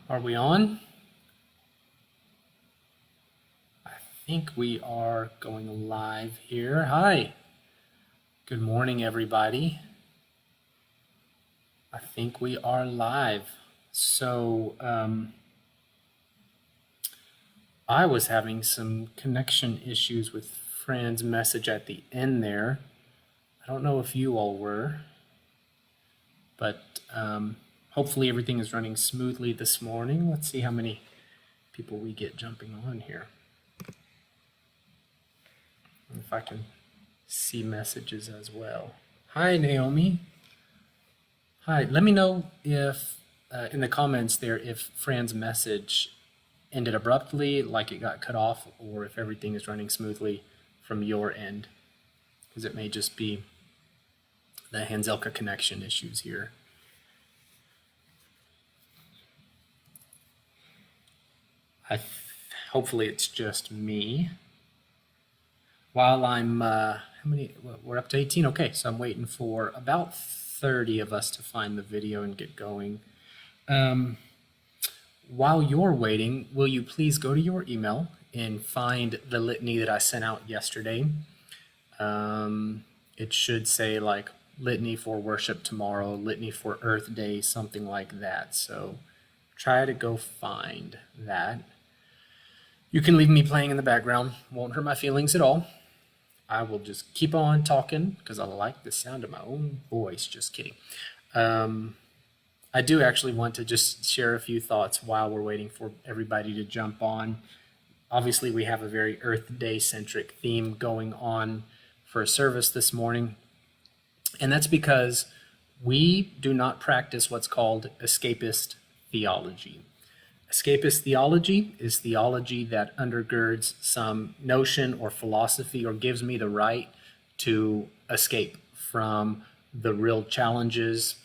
Are we on? I think we are going live here. Hi. Good morning, everybody. I think we are live. So I was having some connection issues with Fran's message at the end there. I don't know if you all were, but hopefully everything is running smoothly this morning. Let's see how many people we get jumping on here. If I can see messages as well. Hi, Naomi. Hi. Let me know if in the comments there if Fran's message ended abruptly, like it got cut off, or if everything is running smoothly from your end, because it may just be the Hanzelka connection issues here. Hopefully it's just me. While I'm, how many, we're up to 18. Okay, so I'm waiting for about 30 of us to find the video and get going. While you're waiting, will you please go to your email and find the litany that I sent out yesterday? It should say like litany for worship tomorrow, litany for Earth Day, something like that. So try to go find that. You can leave me playing in the background. Won't hurt my feelings at all. I will just keep on talking because I like the sound of my own voice. Just kidding. I do actually want to just share a few thoughts while we're waiting for everybody to jump on. Obviously, we have a very Earth Day centric theme going on for a service this morning. And that's because we do not practice what's called escapist theology. Escapist theology is theology that undergirds some notion or philosophy or gives me the right to escape from the real challenges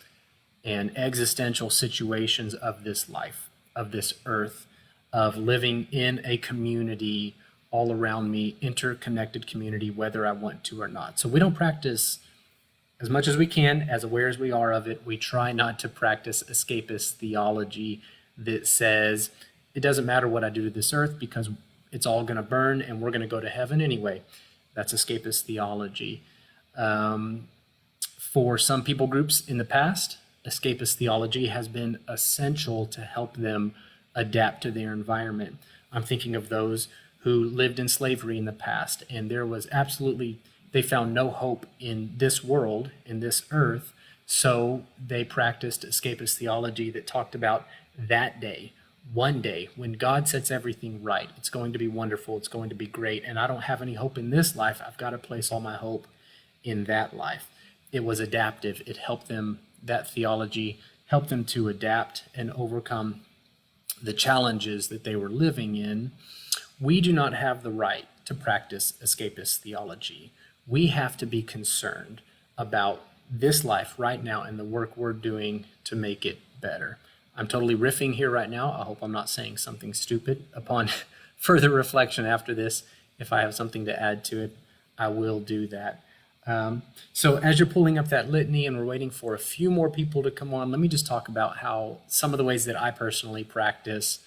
and existential situations of this life, of this earth, of living in a community all around me, interconnected community, whether I want to or not. So we don't practice, as much as we can, as aware as we are of it, we try not to practice escapist theology that says it doesn't matter what I do to this earth because it's all going to burn and we're going to go to heaven anyway. That's escapist theology. For some people groups in the past, escapist theology has been essential to help them adapt to their environment. I'm thinking of those who lived in slavery in the past, and there was absolutely, they found no hope in this world, in this earth, so they practiced escapist theology that talked about that day, one day, when God sets everything right. It's going to be wonderful, it's going to be great, and I don't have any hope in this life. I've got to place all my hope in that life. It was adaptive. It helped them, that theology helped them to adapt and overcome the challenges that they were living in. We do not have the right to practice escapist theology. We have to be concerned about this life right now and the work we're doing to make it better. I'm totally riffing here right now. I hope I'm not saying something stupid. Upon further reflection after this, if I have something to add to it, I will do that. So as you're pulling up that litany and we're waiting for a few more people to come on, let me just talk about how some of the ways that I personally practice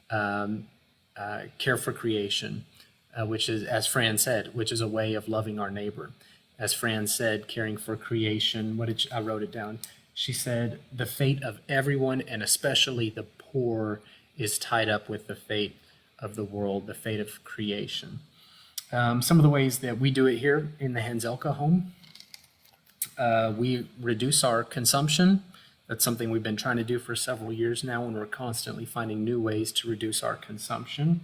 care for creation, which is, as Fran said, which is a way of loving our neighbor. As Fran said, caring for creation, I wrote it down. She said, the fate of everyone, and especially the poor, is tied up with the fate of the world, the fate of creation. Some of the ways that we do it here in the Hanzelka home, we reduce our consumption. That's something we've been trying to do for several years now, and we're constantly finding new ways to reduce our consumption.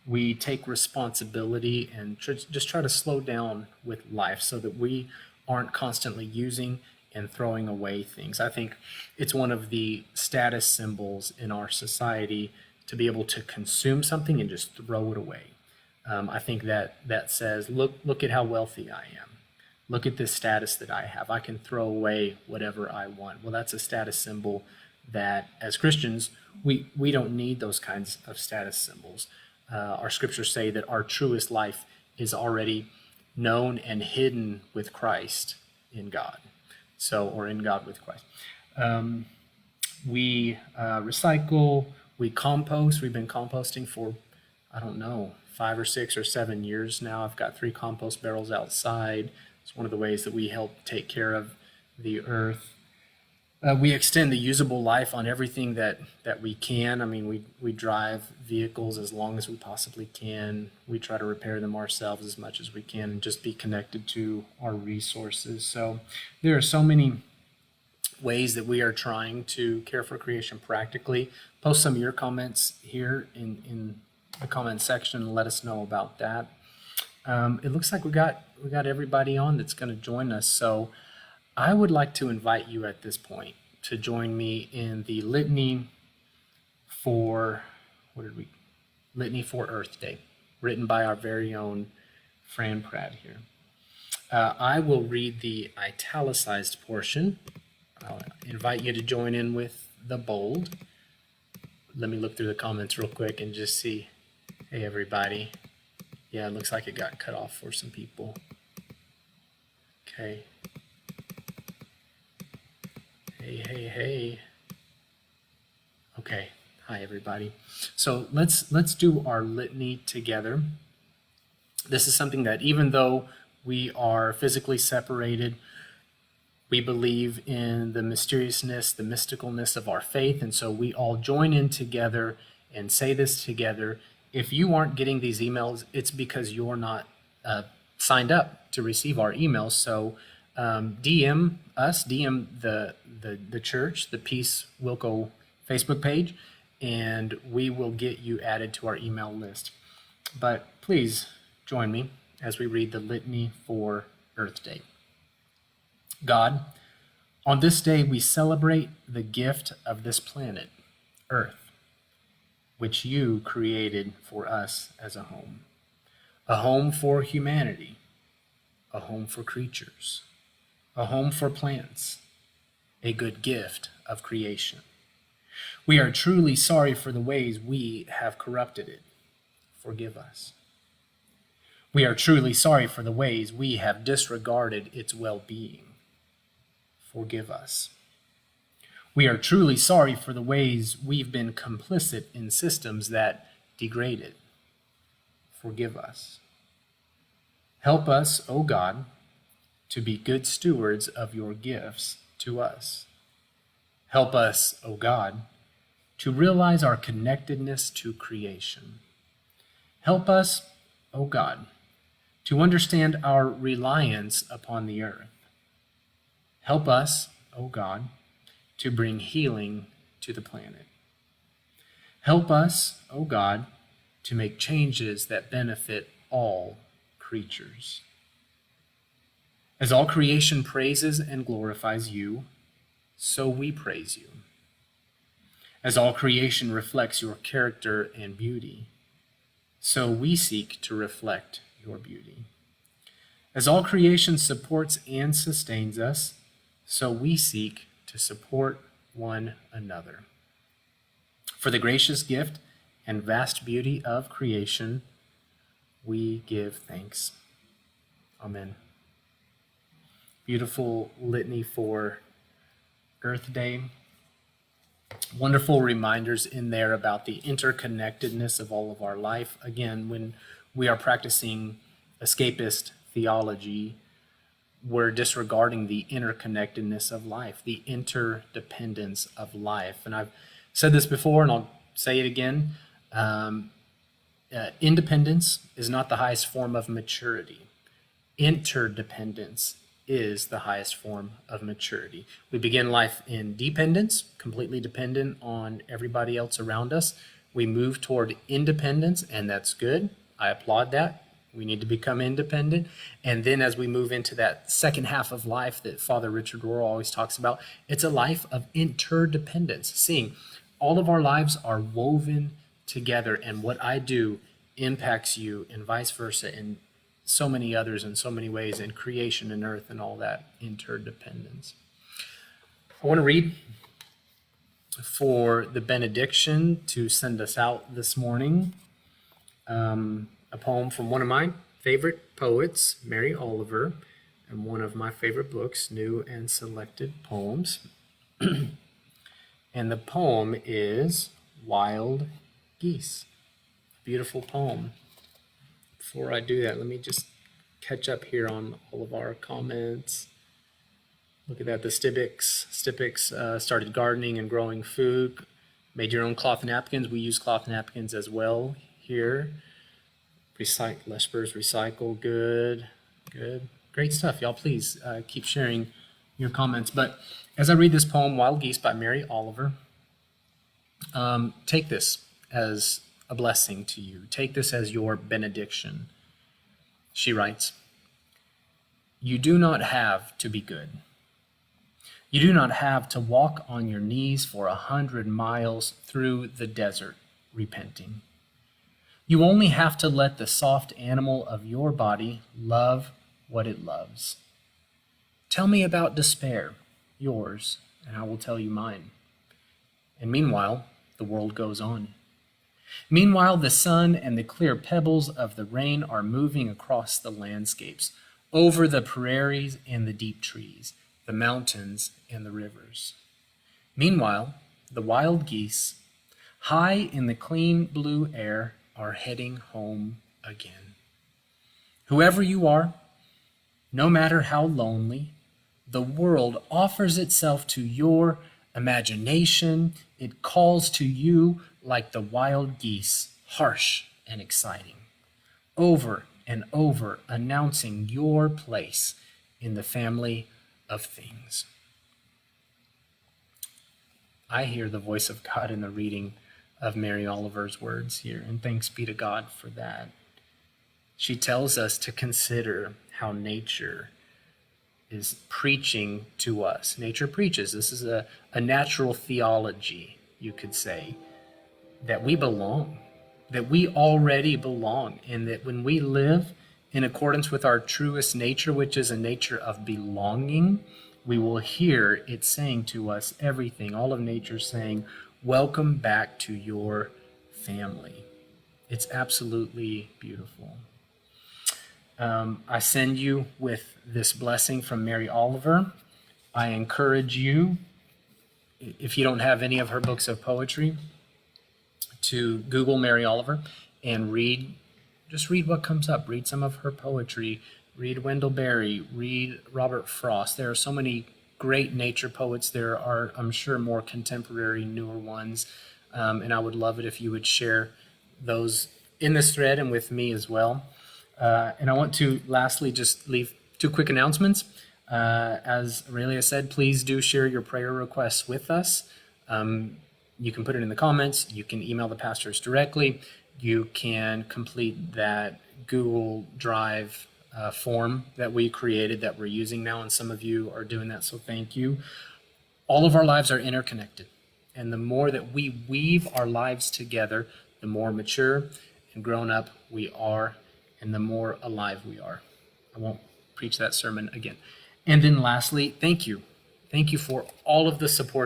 We take responsibility and just try to slow down with life so that we aren't constantly using and throwing away things. I think it's one of the status symbols in our society to be able to consume something and just throw it away. I think that says, look at how wealthy I am. Look at this status that I have. I can throw away whatever I want. Well, that's a status symbol that as Christians, we don't need those kinds of status symbols. Our scriptures say that our truest life is already known and hidden with Christ in God. Or in God with Christ. We recycle, We compost. We've been composting for, I don't know, 5 or 6 or 7 years now. I've got 3 compost barrels outside. It's one of the ways that we help take care of the earth. We extend the usable life on everything that we can. I mean, we drive vehicles as long as we possibly can. We try to repair them ourselves as much as we can and just be connected to our resources. So there are so many ways that we are trying to care for creation practically. Post some of your comments here in the comment section and let us know about that. It looks like we got everybody on that's going to join us. So I would like to invite you at this point to join me in the litany for Litany for Earth Day, written by our very own Fran Pratt here. I will read the italicized portion. I'll invite you to join in with the bold. Let me look through the comments real quick and just see. Hey, everybody. Yeah, it looks like it got cut off for some people. Okay. Hey. Okay. Hi, everybody. So let's do our litany together. This is something that even though we are physically separated, we believe in the mysteriousness, the mysticalness of our faith, and so we all join in together and say this together. If you aren't getting these emails, it's because you're not signed up to receive our emails. So DM us, DM the church, the Peace Wilco Facebook page, and we will get you added to our email list. But please join me as we read the Litany for Earth Day. God, on this day we celebrate the gift of this planet, Earth, which you created for us as a home for humanity, a home for creatures, a home for plants, a good gift of creation. We are truly sorry for the ways we have corrupted it. Forgive us. We are truly sorry for the ways we have disregarded its well-being. Forgive us. We are truly sorry for the ways we've been complicit in systems that degrade it. Forgive us. Help us, O God, to be good stewards of your gifts to us. Help us, O God, to realize our connectedness to creation. Help us, O God, to understand our reliance upon the earth. Help us, O God, to bring healing to the planet. Help us, O God, to make changes that benefit all creatures. As all creation praises and glorifies you, so we praise you. As all creation reflects your character and beauty, so we seek to reflect your beauty. As all creation supports and sustains us, so we seek to support one another. For the gracious gift and vast beauty of creation, we give thanks. Amen. Beautiful litany for Earth Day. Wonderful reminders in there about the interconnectedness of all of our life. Again, when we are practicing escapist theology, we're disregarding the interconnectedness of life, the interdependence of life. And I've said this before, and I'll say it again. Independence is not the highest form of maturity. Interdependence is the highest form of maturity. We begin life in dependence, completely dependent on everybody else around us. We move toward independence, and that's good. I applaud that. We need to become independent. And then as we move into that second half of life that Father Richard Rohr always talks about, it's a life of interdependence, seeing all of our lives are woven together, and what I do impacts you and vice versa, and so many others in so many ways, in creation and earth and all that interdependence. I want to read for the benediction to send us out this morning. A poem from one of my favorite poets, Mary Oliver, and one of my favorite books, New and Selected Poems. And the poem is Wild Geese. Beautiful poem. Before I do that, let me just catch up here on all of our comments. Look at that. The Stipics started gardening and growing food. Made your own cloth napkins. We use cloth napkins as well here. Leshbers recycle. Good. Great stuff, y'all. Please keep sharing your comments. But as I read this poem, Wild Geese by Mary Oliver, take this as a blessing to you. Take this as your benediction. She writes, "You do not have to be good. You do not have to walk on your knees for 100 miles through the desert repenting. You only have to let the soft animal of your body love what it loves. Tell me about despair, yours, and I will tell you mine. And meanwhile, the world goes on. Meanwhile, the sun and the clear pebbles of the rain are moving across the landscapes, over the prairies and the deep trees, the mountains and the rivers. Meanwhile, the wild geese, high in the clean blue air, are heading home again. Whoever you are, no matter how lonely, the world offers itself to your imagination. It calls to you like the wild geese, harsh and exciting, over and over announcing your place in the family of things." I hear the voice of God in the reading of Mary Oliver's words here, and thanks be to God for that. She tells us to consider how nature is preaching to us. Nature preaches. This is a natural theology, you could say, that we belong, that we already belong, and that when we live in accordance with our truest nature, which is a nature of belonging, we will hear it saying to us everything, all of nature saying, welcome back to your family. It's absolutely beautiful. I send you with this blessing from Mary Oliver. I encourage you, if you don't have any of her books of poetry, to Google Mary Oliver and read what comes up. Read some of her poetry. Read Wendell Berry. Read Robert Frost. There are so many great nature poets. There are, I'm sure, more contemporary, newer ones. And I would love it if you would share those in this thread and with me as well. And I want to lastly just leave 2 quick announcements. As Aurelia said, please do share your prayer requests with us. You can put it in the comments. You can email the pastors directly. You can complete that Google Drive form that we created that we're using now, and some of you are doing that, so thank you. All of our lives are interconnected, and the more that we weave our lives together, the more mature and grown up we are, and the more alive we are. I won't preach that sermon again. And then lastly, thank you. Thank you for all of the support